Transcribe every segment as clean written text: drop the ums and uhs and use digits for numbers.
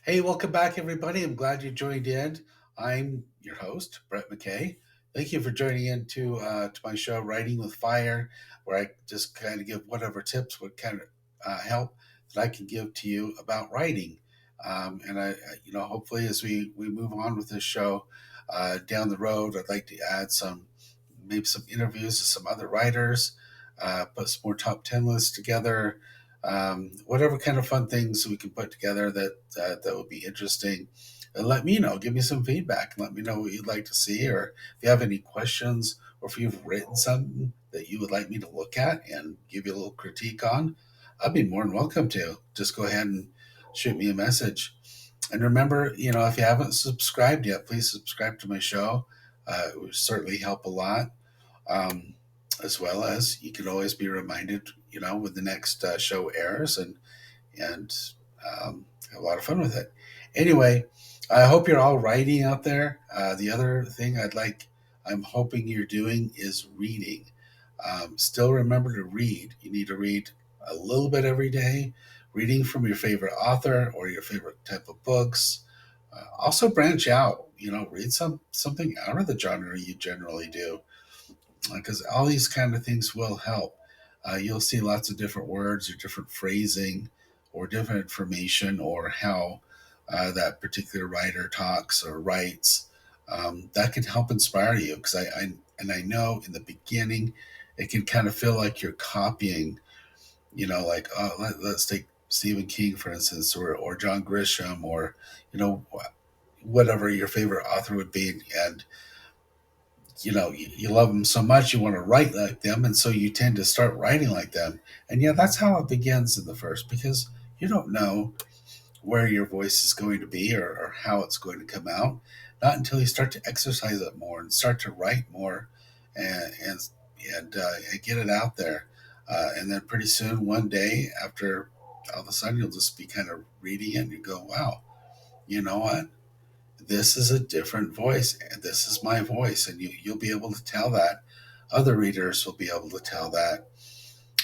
Hey, welcome back, everybody. I'm glad you joined in. I'm your host, Brett McKay. Thank you for joining in to my show, Writing with Fire, where I just kind of give whatever tips would kind of help that I can give to you about writing. Hopefully, as we move on with this show down the road, I'd like to add maybe some interviews with some other writers, put some more top 10 lists together, whatever kind of fun things we can put together that would be interesting. And let me know. Give me some feedback and let me know what you'd like to see, or if you have any questions, or if you've written something that you would like me to look at and give you a little critique on. I'd be more than welcome to. Just go ahead and shoot me a message. And remember, if you haven't subscribed yet, please subscribe to my show. It would certainly help a lot. Um, as well as you can always be reminded, when the next show airs, and have a lot of fun with it. Anyway, I hope you're all writing out there. The other thing I'm hoping you're doing is reading. Still remember to read. You need to read a little bit every day, reading from your favorite author or your favorite type of books. Also branch out, read something out of the genre you generally do, because all these kind of things will help. You'll see lots of different words or different phrasing or different information or how that particular writer talks or writes. That can help inspire you, because I know in the beginning it can kind of feel like you're copying, like, let's take Stephen King, for instance, or John Grisham, or, you know, whatever your favorite author would be. And you love them so much you want to write like them, and so you tend to start writing like them. And yeah, that's how it begins in the first, because you don't know where your voice is going to be, or how it's going to come out, not until you start to exercise it more and start to write more, and get it out there. And then pretty soon, one day, after all of a sudden, you'll just be kind of reading it and you go, wow, you know what, this is a different voice, and this is my voice. And you'll be able to tell that. Other readers will be able to tell that.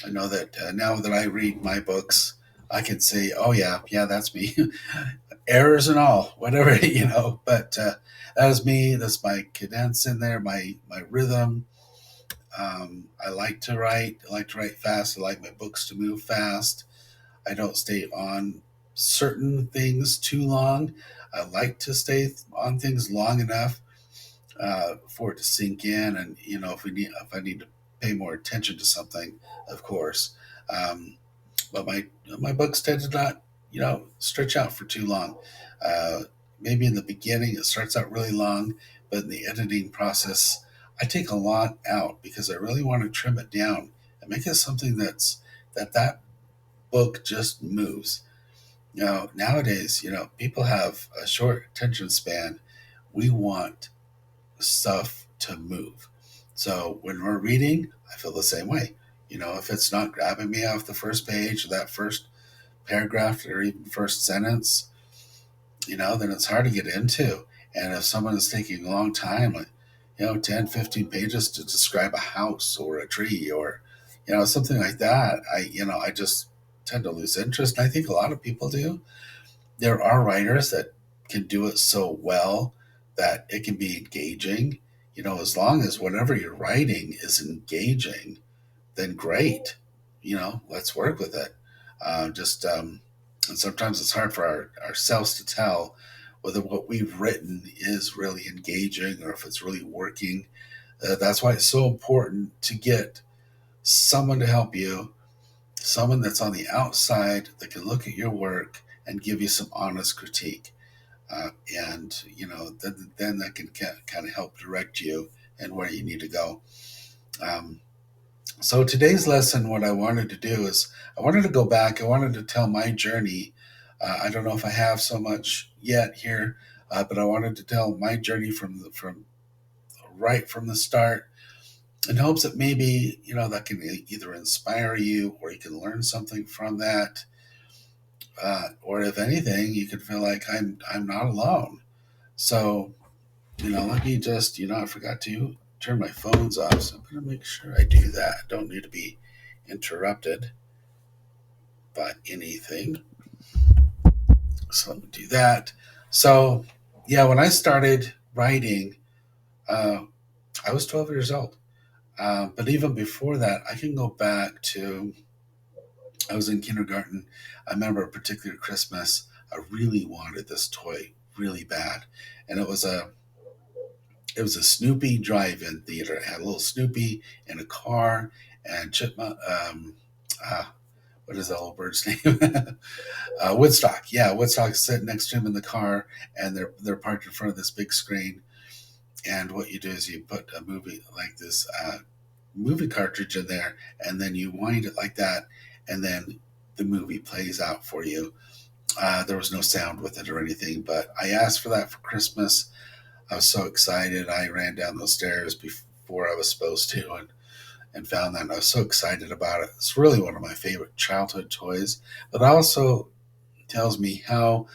I know that now that I read my books, I can say, oh yeah, that's me. Errors and all, whatever, but that is me. That's my cadence in there, my rhythm. I like to write fast. I like my books to move fast. I don't stay on certain things too long. I like to stay on things long enough for it to sink in, and if I need to pay more attention to something, of course. Um, but my books tend to not, stretch out for too long. Uh, Maybe in the beginning it starts out really long, but in the editing process, I take a lot out because I really want to trim it down and make it something that book just moves. Nowadays, people have a short attention span. We want stuff to move. So when we're reading, I feel the same way. If it's not grabbing me off the first page or that first paragraph or even first sentence, then it's hard to get into. And if someone is taking a long time, like, 10, 15 pages to describe a house or a tree, or, something like that, I just tend to lose interest. And I think a lot of people do. There are writers that can do it so well that it can be engaging. As long as whatever you're writing is engaging, then great. Let's work with it. Just And sometimes it's hard for ourselves to tell whether what we've written is really engaging or if it's really working. That's why it's so important to get someone to help you, someone that's on the outside that can look at your work and give you some honest critique. And then that can kind of help direct you and where you need to go. Um, so today's lesson, what I wanted to do is I wanted to go back. I wanted to tell my journey. I don't know if I have so much yet here, but I wanted to tell my journey from right from the start, in hopes that maybe that can either inspire you or you can learn something from that, or if anything, you could feel like I'm not alone. So let me just, I forgot to turn my phones off, so I'm going to make sure I do that. Don't need to be interrupted by anything. So let me do that. So yeah, when I started writing, uh, I was 12 years old. But even before that, I can go back to I was in kindergarten. I remember a particular Christmas. I really wanted this toy really bad, and it was a Snoopy drive-in theater. It had a little Snoopy in a car and Chipmunk. What is that little bird's name? Woodstock. Yeah, Woodstock's sitting next to him in the car, and they're parked in front of this big screen. And what you do is you put a movie like this movie cartridge in there, and then you wind it like that, and then the movie plays out for you. There was no sound with it or anything, but I asked for that for Christmas. I was so excited. I ran down those stairs before I was supposed to, and found that. And I was so excited about it. It's really one of my favorite childhood toys, but also tells me how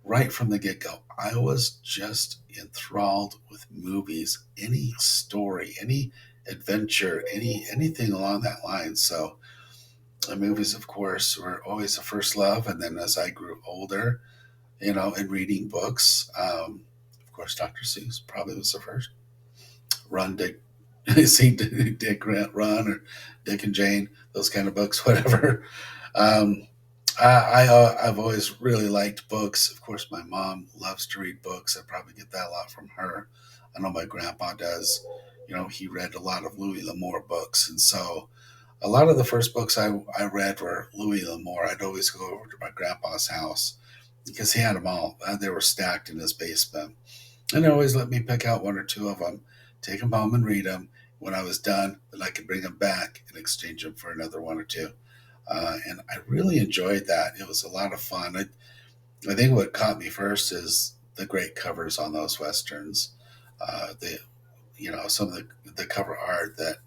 right from the get go, I was just enthralled with movies, any story, any adventure, anything along that line. So the movies, of course, were always the first love. And then as I grew older, and reading books, of course, Dr. Seuss probably was the first. Run, Dick, see Dick Grant Run, or Dick and Jane, those kind of books, whatever. Um, I've always really liked books. Of course, my mom loves to read books. I probably get that a lot from her. I know my grandpa does. He read a lot of Louis L'Amour books, and so a lot of the first books I read were Louis L'Amour. I'd always go over to my grandpa's house because he had them all. They were stacked in his basement, and he always let me pick out one or two of them, take them home and read them. When I was done, then I could bring them back and exchange them for another one or two. And I really enjoyed that. It was a lot of fun. I think what caught me first is the great covers on those westerns. The some of the cover art that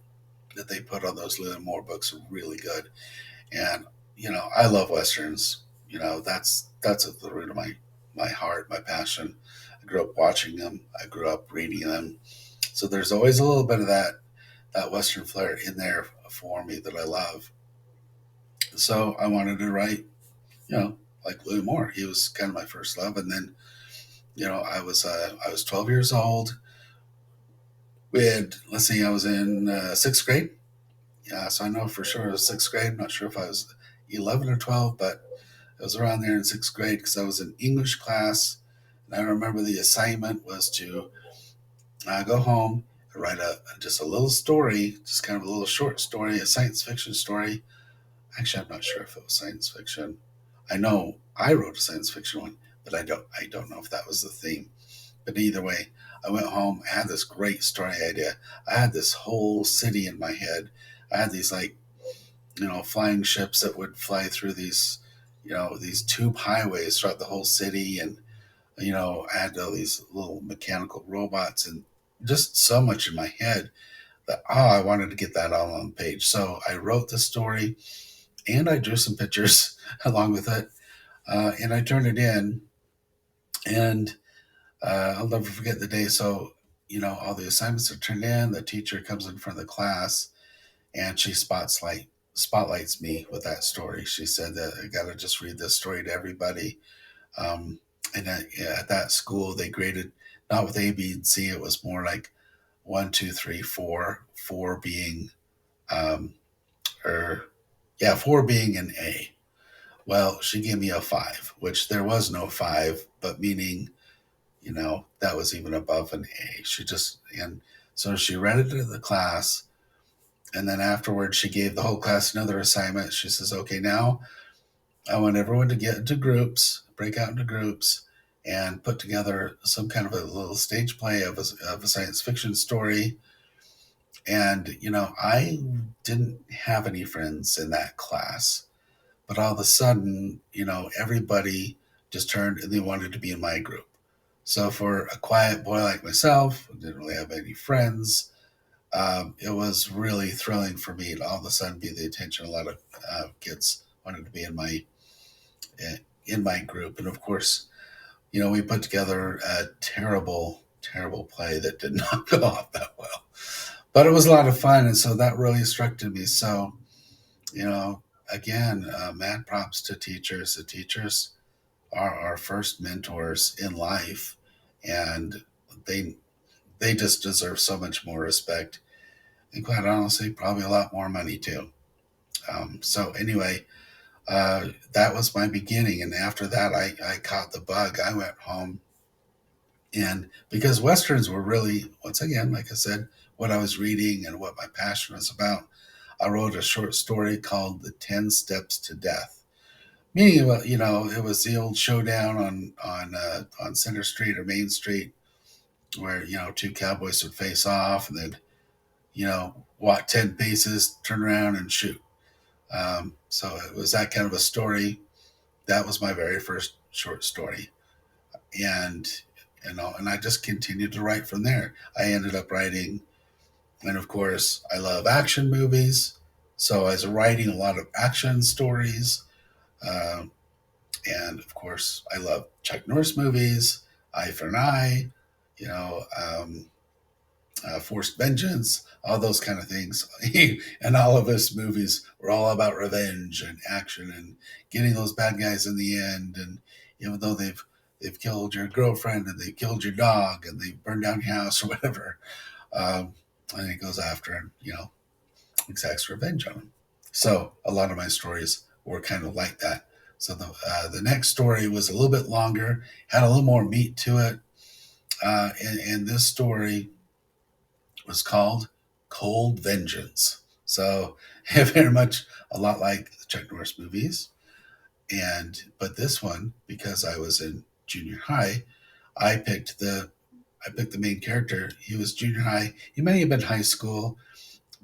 they put on those Lynn Moore books are really good. And I love westerns. That's at the root of my heart, my passion. I grew up watching them. I grew up reading them. So there's always a little bit of that western flair in there for me that I love. So I wanted to write, like Louis Moore. He was kind of my first love, and then I was 12 years old. Let's see, I was in sixth grade. Yeah, so I know for sure it was sixth grade. I'm not sure if I was 11 or 12, but it was around there in sixth grade because I was in English class, and I remember the assignment was to go home and write just a little story, just kind of a little short story, a science fiction story. Actually, I'm not sure if it was science fiction. I know I wrote a science fiction one, but I don't know if that was the theme. But either way, I went home. I had this great story idea. I had this whole city in my head. I had these like flying ships that would fly through these tube highways throughout the whole city, and I had all these little mechanical robots and just so much in my head that I wanted to get that all on the page. So I wrote the story and I drew some pictures along with it, and I turned it in. And I'll never forget the day. So all the assignments are turned in. The teacher comes in front of the class, and she spotlights me with that story. She said that I got to just read this story to everybody. Um, and at that school, they graded not with A, B, and C. It was more like one, two, three, four. Four being, or yeah, four being an A. Well, she gave me a five, which there was no five, but meaning, that was even above an A. And so she read it to the class. And then afterwards, she gave the whole class another assignment. She says, okay, now I want everyone to get into groups, break out into groups, and put together some kind of a little stage play of a science fiction story. And, I didn't have any friends in that class. But all of a sudden, everybody just turned and they wanted to be in my group. So for a quiet boy like myself, who didn't really have any friends, it was really thrilling for me to all of a sudden be the attention. A lot of kids wanted to be in my group, and of course, we put together a terrible, terrible play that did not go off that well. But it was a lot of fun, and so that really struck to me. So, again, mad props to teachers. The teachers are our first mentors in life, and they they just deserve so much more respect, and quite honestly, probably a lot more money too. So anyway, that was my beginning, and after that, I caught the bug. I went home, and because westerns were really, once again, like I said, what I was reading and what my passion was about, I wrote a short story called "The 10 Steps to Death." Meaning, it was the old showdown on Center Street or Main Street, where two cowboys would face off, and they'd walk 10 paces, turn around, and shoot. So it was that kind of a story. That was my very first short story, and and I just continued to write from there. I ended up writing, and of course, I love action movies, so I was writing a lot of action stories. Um, and of course, I love Chuck Norris movies, Eye for an Eye, you know, um, Forced Vengeance, all those kind of things. And all of his movies were all about revenge and action and getting those bad guys in the end. And even though they've killed your girlfriend and they've killed your dog and they've burned down your house or whatever, um, and he goes after and exacts revenge on him. So a lot of my stories were kind of like that. So the next story was a little bit longer, had a little more meat to it, and this story was called Cold Vengeance. So very much a lot like the Chuck Norris movies, but this one, because I was in junior high, I picked the I picked the main character. He was junior high. He may have been high school,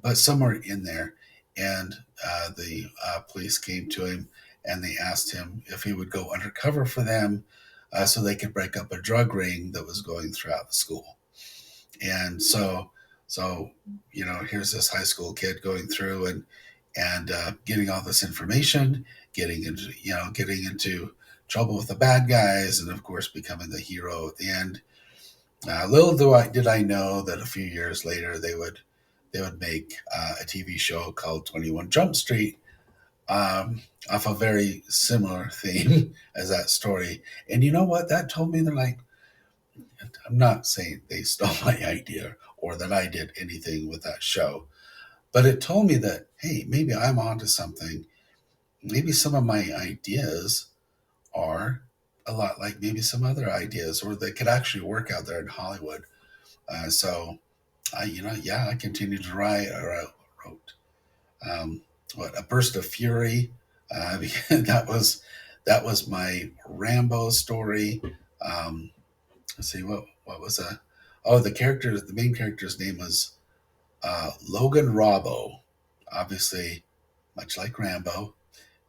but somewhere in there. And the police came to him and they asked him if he would go undercover for them, so they could break up a drug ring that was going throughout the school. And so here's this high school kid going through and getting all this information, getting into trouble with the bad guys, and of course becoming the hero at the end. Did I know that a few years later they would make a TV show called 21 Jump Street, off a very similar theme as that story. And you know what? That told me, they're like, I'm not saying they stole my idea or that I did anything with that show, but it told me that, hey, maybe I'm onto something. Maybe some of my ideas are a lot like maybe some other ideas, or they could actually work out there in Hollywood. So I continued to write. I wrote what A Burst of Fury. That was my Rambo story. Um, let's see, what was a oh, the main character's name was Logan Robbo. Obviously, much like Rambo,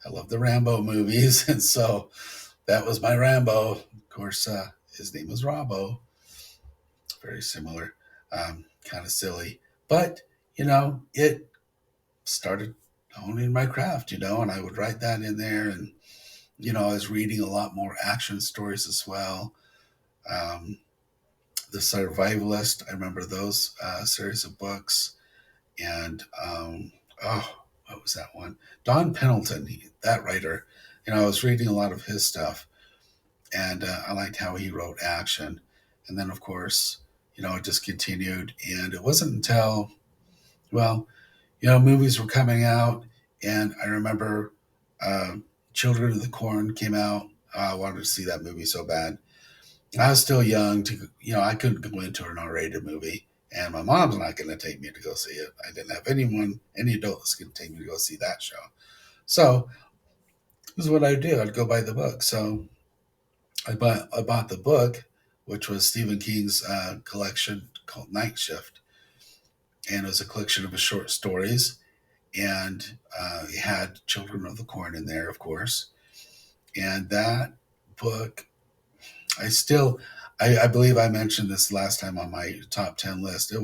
I love the Rambo movies, and so that was my Rambo. Of course, his name was Robbo. Very similar, kind of silly, but it started honing my craft, and I would write that in there. And, I was reading a lot more action stories as well. Um, the Survivalist, I remember those series of books. And, what was that one? Don Pendleton, that writer, I was reading a lot of his stuff, and I liked how he wrote action. And then, of course, it just continued. And it wasn't until, well, movies were coming out, and I remember uh, Children of the Corn came out. I wanted to see that movie so bad. I was still young I couldn't go into an R-rated movie, and my mom's not going to take me to go see it. I didn't have any adult that's going to take me to go see that show. So this is what I do. I'd go buy the book. So I bought the book, which was Stephen King's collection called Night Shift, and it was a collection of his short stories, and he had Children of the Corn in there, of course. And that book, I believe I mentioned this last time on my top 10 list. It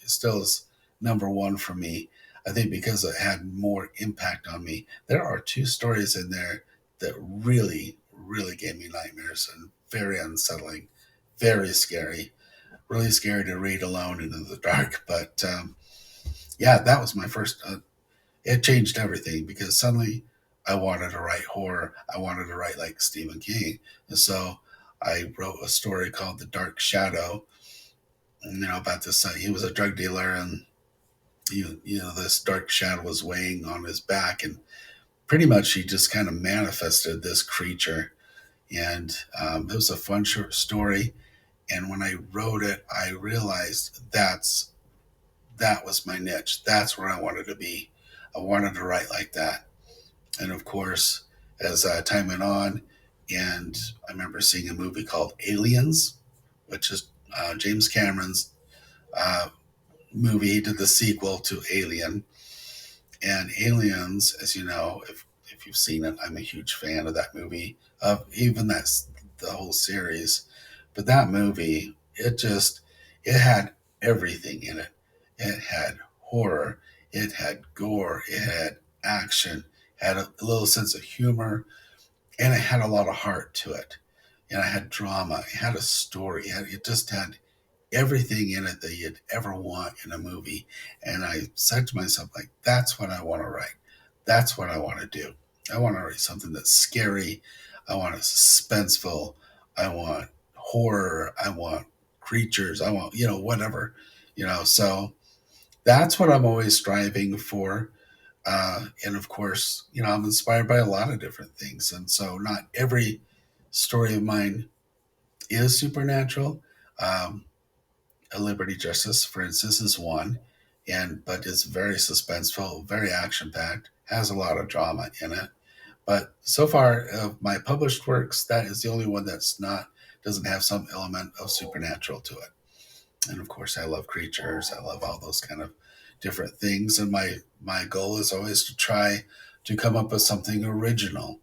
still is number one for me. I think because it had more impact on me. There are two stories in there that really, really gave me nightmares and very unsettling, very scary, really scary to read alone and in the dark. But yeah, that was my first. It changed everything because suddenly I wanted to write horror. I wanted to write like Stephen King. And so I wrote a story called The Dark Shadow, about this. He was a drug dealer, and this dark shadow was weighing on his back, and pretty much he just kind of manifested this creature. And it was a fun short story. And when I wrote it, I realized that was my niche. That's where I wanted to be. I wanted to write like that. And of course, as time went on, and I remember seeing a movie called Aliens, which is James Cameron's uh, movie. He did the sequel to Alien. And Aliens, as you know, if you've seen it, I'm a huge fan of that movie. Of even that's the whole series. But that movie, it had everything in it. It had horror, it had gore, it had action, had a little sense of humor, and it had a lot of heart to it. And it had drama, it had a story, it just had everything in it that you'd ever want in a movie. And I said to myself, like, that's what I want to write. That's what I want to do. I want to write something that's scary. I want it suspenseful. I want horror. I want creatures. I want, whatever, so that's what I'm always striving for. And of course, I'm inspired by a lot of different things. And so not every story of mine is supernatural. Um, a Liberty Justice, for instance, is one, and but it's very suspenseful, very action packed, has a lot of drama in it. But so far, of my published works, that is the only one that's not doesn't have some element of supernatural to it. And of course, I love creatures. I love all those kind of different things. And my goal is always to try to come up with something original.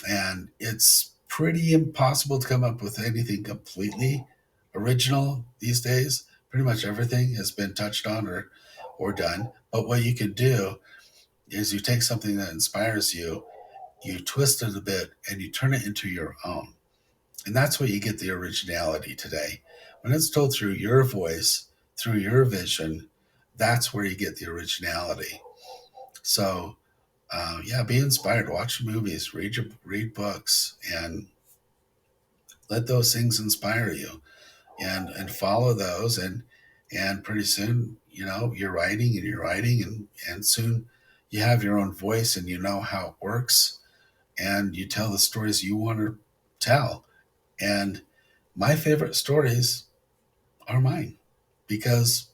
And it's pretty impossible to come up with anything completely original these days. Pretty much everything has been touched on or done. But what you can do is you take something that inspires you, you twist it a bit, and you turn it into your own. And that's where you get the originality today. When it's told through your voice, through your vision, that's where you get the originality. So, yeah, be inspired. Watch movies, read books, and let those things inspire you, and follow those, and pretty soon, you're writing and you're writing, and soon you have your own voice, and you know how it works, and you tell the stories you want to tell. And my favorite stories are mine because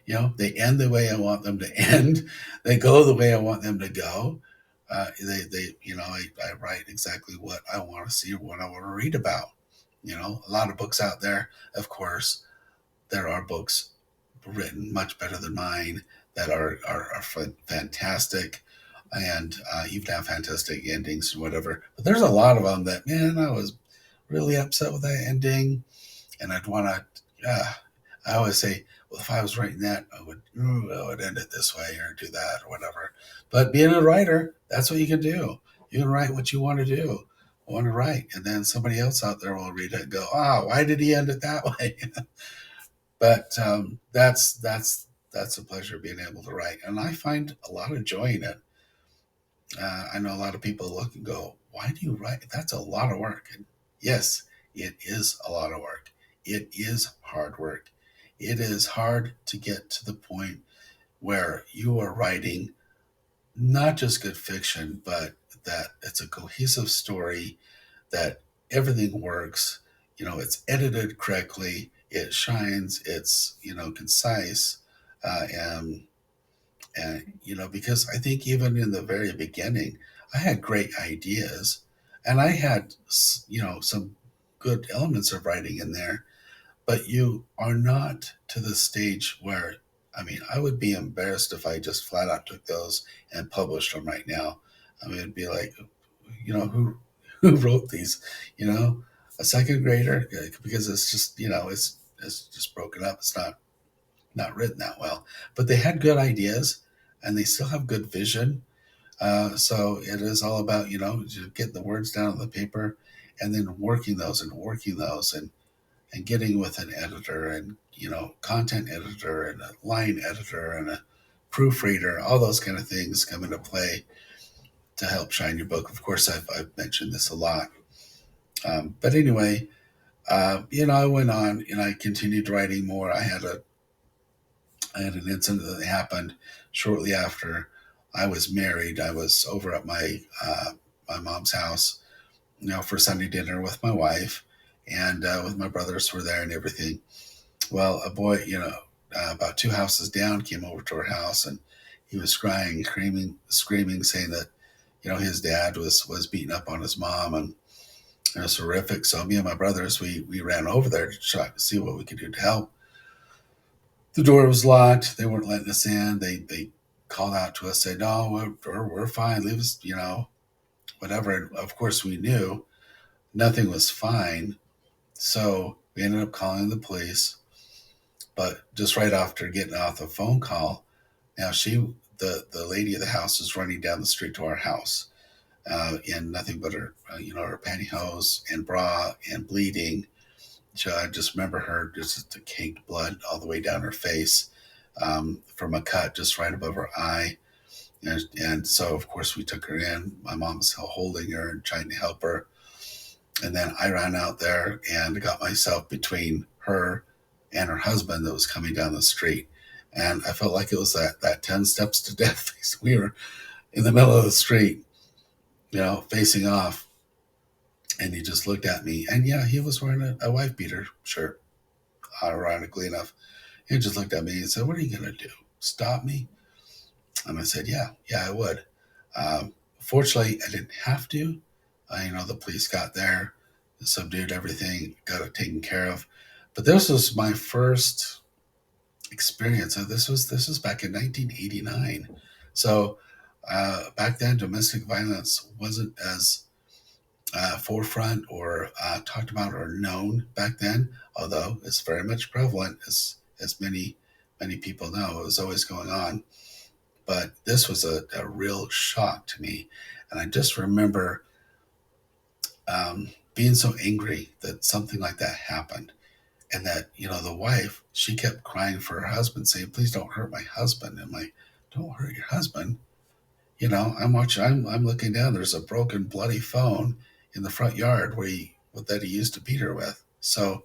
they end the way I want them to end. They go the way I want them to go. I write exactly what I want to see or what I want to read about. A lot of books out there. Of course, there are books written much better than mine that are fantastic, and even have fantastic endings and whatever. But there's a lot of them that, man, I was really upset with that ending, and I'd want to. I always say, well, if I was writing that, I would end it this way or do that or whatever. But being a writer, that's what you can do. You can write what you want to do, want to write, and then somebody else out there will read it and go, why did he end it that way? But that's a pleasure being able to write, and I find a lot of joy in it. I know a lot of people look and go, "Why do you write? That's a lot of work." And yes, it is a lot of work. It is hard work. It is hard to get to the point where you are writing not just good fiction, but that it's a cohesive story, that everything works, it's edited correctly, it shines, it's, concise, and because I think even in the very beginning, I had great ideas, and I had, some good elements of writing in there, but you are not to the stage where, I mean, I would be embarrassed if I just flat out took those and published them right now. I mean, it'd be like, who who wrote these? A second grader, because it's just, it's just broken up. It's not written that well, but they had good ideas, and they still have good vision. So it is all about, just getting the words down on the paper, and then working those, and getting with an editor, and content editor, and a line editor, and a proofreader. All those kind of things come into play, to help shine your book. Of course, I've mentioned this a lot. But anyway, I went on and I continued writing more. I had an incident that happened shortly after I was married. I was over at my mom's house, for Sunday dinner with my wife, and with my brothers were there and everything. Well, a boy, about two houses down, came over to our house, and he was crying, screaming, saying that his dad was beating up on his mom, and it was horrific. So me and my brothers, we ran over there to try to see what we could do to help. The door was locked. They weren't letting us in. They called out to us, said, "No, we're fine. Leave us, whatever." And of course, we knew nothing was fine. So we ended up calling the police. But just right after getting off the phone call, now the lady of the house was running down the street to our house, in nothing but her pantyhose and bra and bleeding. So I just remember her just the caked blood all the way down her face, from a cut just right above her eye. And so, of course, we took her in. My mom was holding her and trying to help her. And then I ran out there and got myself between her and her husband that was coming down the street. And I felt like it was that 10 steps to death. We were in the middle of the street, facing off. And he just looked at me. And yeah, he was wearing a wife beater shirt, ironically enough. He just looked at me and said, "What are you going to do? Stop me?" And I said, yeah, I would. Fortunately, I didn't have to. The police got there, subdued everything, got it taken care of. But this was my first experience. This was back in 1989. So back then, domestic violence wasn't as forefront or talked about or known back then, although it's very much prevalent, as many people know. It was always going on. But this was a real shock to me. And I just remember being so angry that something like that happened. And that, the wife, she kept crying for her husband, saying, "Please don't hurt my husband." And I'm like, "Don't hurt your husband." I'm watching, I'm looking down, there's a broken, bloody phone in the front yard that he used to beat her with. So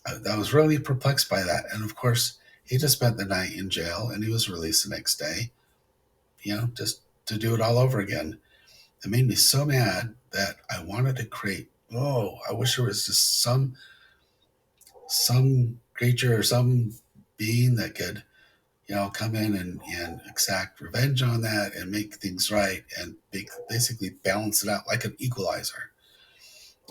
I was really perplexed by that. And of course, he just spent the night in jail and he was released the next day, just to do it all over again. It made me so mad that I wanted to create, I wish there was just some creature or some being that could, come in and exact revenge on that and make things right and basically balance it out like an equalizer.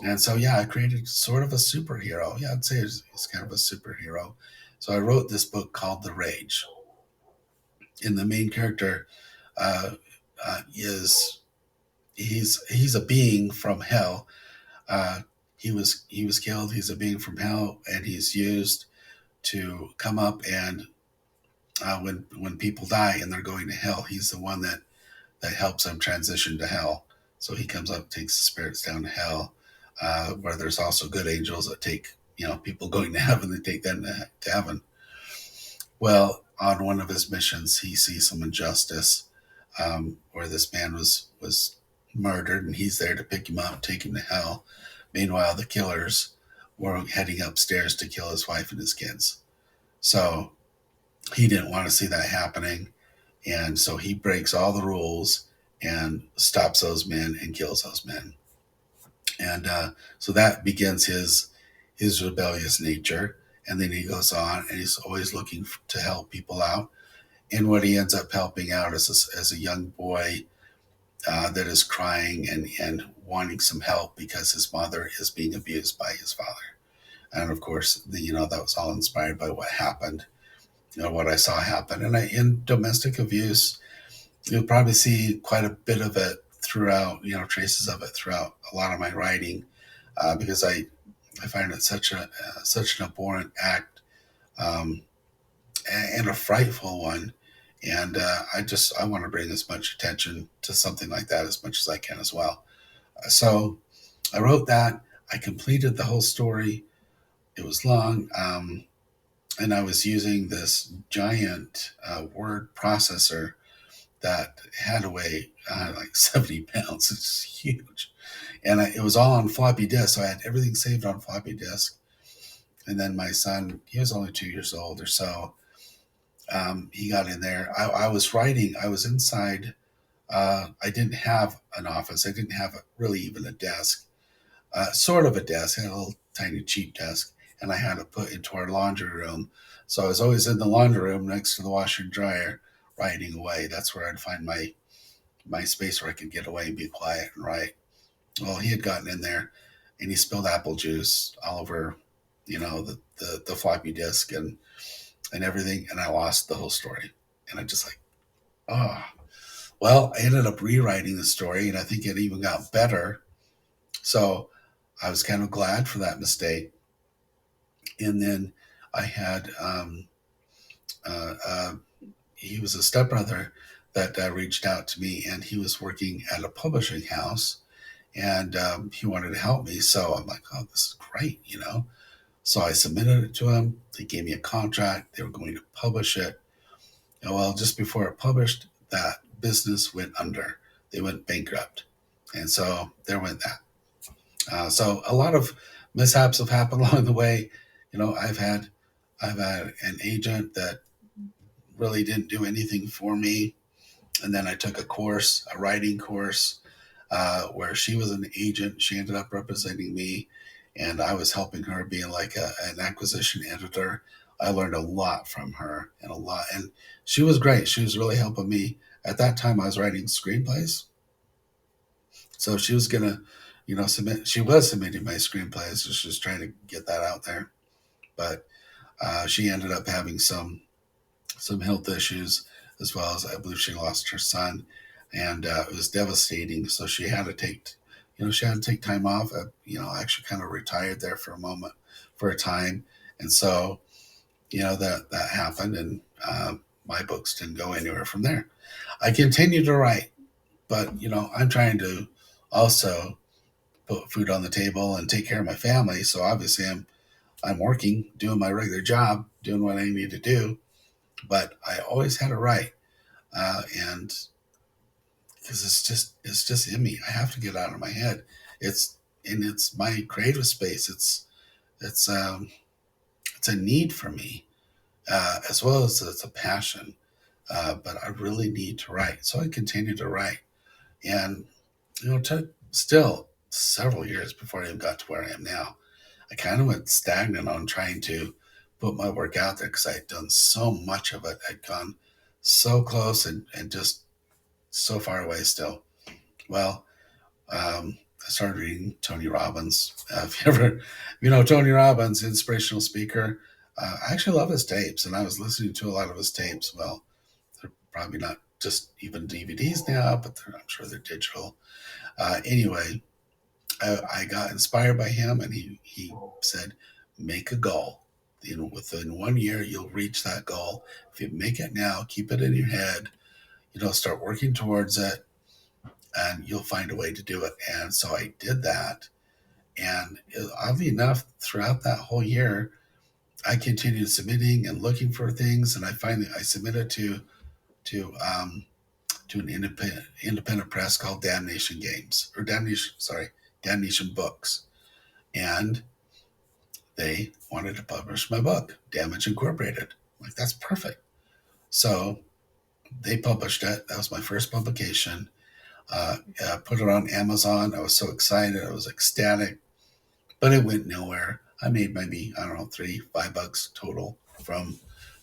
And so, yeah, I created sort of a superhero. Yeah, I'd say it's kind of a superhero. So I wrote this book called The Rage. And the main character is he's a being from hell. He was killed. He's a being from hell, and he's used to come up and when people die and they're going to hell, he's the one that helps them transition to hell. So he comes up, takes the spirits down to hell, where there's also good angels that take people going to heaven, they take them to heaven. Well, on one of his missions, he sees some injustice, where this man was murdered, and he's there to pick him up, take him to hell. Meanwhile, the killers were heading upstairs to kill his wife and his kids. So he didn't want to see that happening. And so he breaks all the rules and stops those men and kills those men. And so that begins his rebellious nature. And then he goes on and he's always looking to help people out. And what he ends up helping out is as a young boy that is crying and wanting some help because his mother is being abused by his father. And of course, that was all inspired by what happened, what I saw happen. And in domestic abuse, you'll probably see quite a bit of it throughout, traces of it throughout a lot of my writing, because I find it such an abhorrent act, and a frightful one. And I want to bring as much attention to something like that as much as I can as well. So I wrote that. I completed the whole story. It was long, and I was using this giant word processor that had to weigh like 70 pounds. It's huge. And it was all on floppy disk. So I had everything saved on floppy disk. And then my son, he was only 2 years old or so. He got in there. I was writing, I was inside. I didn't have an office. I didn't have really even a desk, sort of a desk. I had a little tiny cheap desk, and I had to put into our laundry room. So I was always in the laundry room next to the washer and dryer, writing away. That's where I'd find my space where I could get away and be quiet and write. Well, he had gotten in there, and he spilled apple juice all over, the floppy disk and everything, and I lost the whole story. And I just like, oh. Well, I ended up rewriting the story, and I think it even got better. So I was kind of glad for that mistake. And then I had uh, uh, he was a stepbrother that reached out to me, and he was working at a publishing house, and he wanted to help me. So I'm like, oh, this is great. So I submitted it to him. They gave me a contract. They were going to publish it. And well, just before it published, that business went under. They went bankrupt, and so there went that. So a lot of mishaps have happened along the way. I've had an agent that really didn't do anything for me, and then I took a writing course, where she was an agent. She ended up representing me, and I was helping her, being like an acquisition editor. I learned a lot from her, and she was great. She was really helping me. At that time, I was writing screenplays, so she was gonna, submit. She was submitting my screenplays. So she was trying to get that out there, but she ended up having some health issues, as well as I believe she lost her son, and it was devastating. So she had to take time off. Actually kind of retired there for a moment, for a time, and so that happened, and my books didn't go anywhere from there. I continued to write, but I'm trying to also put food on the table and take care of my family. So obviously, I'm working, doing my regular job, doing what I need to do, but I always had to write, and because it's just in me. I have to get out of my head. It's my creative space. It's a need for me, as well as it's a passion. But I really need to write, so I continue to write, and it took still several years before I even got to where I am now. I kind of went stagnant on trying to put my work out there because I had done so much of it. I'd gone so close and just so far away still. Well, I started reading Tony Robbins. If you know Tony Robbins, inspirational speaker, I actually love his tapes, and I was listening to a lot of his tapes. Well, they're probably not just even DVDs now, but I'm sure they're digital. Anyway, I got inspired by him, and he said, make a goal. Within 1 year, you'll reach that goal. If you make it now, keep it in your head. Start working towards it, and you'll find a way to do it. And so I did that. And oddly enough, throughout that whole year, I continued submitting and looking for things. And I submitted to an independent press called Damnation Games, or Damnation Books. And they wanted to publish my book, Damage Incorporated. I'm like, that's perfect. So they published it. That was my first publication. Put it on Amazon. I was so excited. I was ecstatic, but it went nowhere. I made maybe, I don't know, $3-5 total from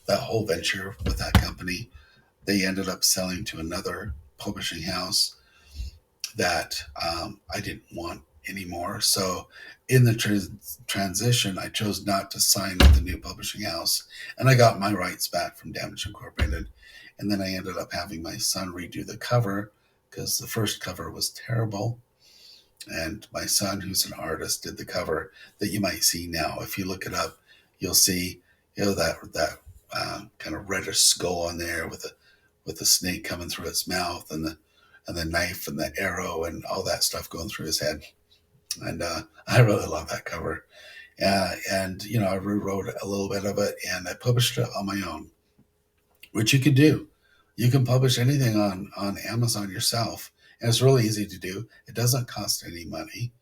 that whole venture with that company. They ended up selling to another publishing house that I didn't want anymore. So in the transition, I chose not to sign with the new publishing house, and I got my rights back from Damage Incorporated. And then I ended up having my son redo the cover because the first cover was terrible. And my son, who's an artist, did the cover that you might see now. If you look it up, you'll see that kind of reddish skull on there with the snake coming through its mouth, and the knife and the arrow and all that stuff going through his head. And I really love that cover. And I rewrote a little bit of it, and I published it on my own, which you could do. You can publish anything on Amazon yourself, and it's really easy to do. It doesn't cost any money,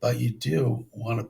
but you do want to